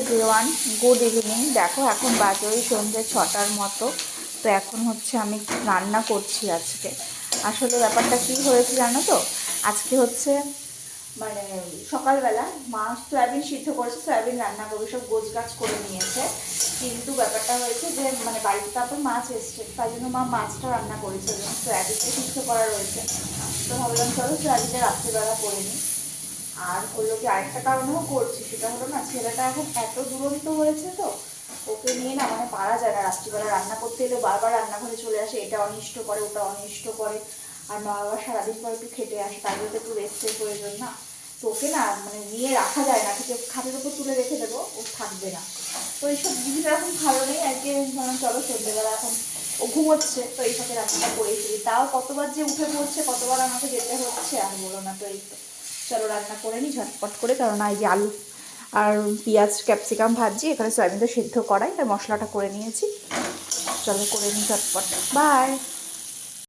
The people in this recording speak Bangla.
Everyone, good evening. দেখো এখন বাজে ওই সন্ধ্যে 6টার মতো। তো এখন হচ্ছে আমি রান্না করছি আজকে। আসলে ব্যাপারটা কী হয়েছে জানো তো, আজকে হচ্ছে মানে সকালবেলা মা সয়াবিন সিদ্ধ করেছে, সয়াবিন রান্না করবে, সব গোছগাছ করে নিয়েছে। কিন্তু ব্যাপারটা হয়েছে যে মানে বাড়িতে তারপর মাছ এসছে, তাই জন্য মা মাছটা রান্না করেছে এবং সয়াবিনটা সিদ্ধ করা রয়েছে। তো ভাবলাম চলো সয়াবিনটা রাত্রিবেলা করে নিই। আর হলো কি আরেকটা কারণেও করছি, সেটা হলো না, ছেলেটা এখন এত দুরন্ত হয়েছে, তো ওকে নিয়ে না মানে পারা যায় না। রাত্রিবেলা রান্না করতে এলে বারবার রান্নাঘরে চলে আসে, এটা অনিষ্ট করে ওটা অনিষ্ট করে। আর মা বাবা সারাদিন পর একটু খেটে আসে, তাদের তো একটু রেস্টের প্রয়োজন না। তো ওকে না মানে নিয়ে রাখা যায় না, ঠিক খাটের উপর তুলে রেখে দেবো, ও থাকবে না। তো এইসব জিনিসটা এখন ভালো নেই আর কি। চলো সন্ধ্যেবেলা এখন ও ঘুমোচ্ছে, তো এই সাথে রান্নাটা করেই ফেলি। তাও কতবার যে উঠে পড়ছে, কতবার আমাকে যেতে হচ্ছে আর বলো না। তো এই তো চলো রান্না করে নিই ঝটপট করে, কারণ এই যে আলু আর পেঁয়াজ ক্যাপসিকাম ভাজি, এখানে সয়াবিনটা সিদ্ধ করাই আর মশলাটা করে নিয়েছি। চলো করে নিই ঝটপট। বাই।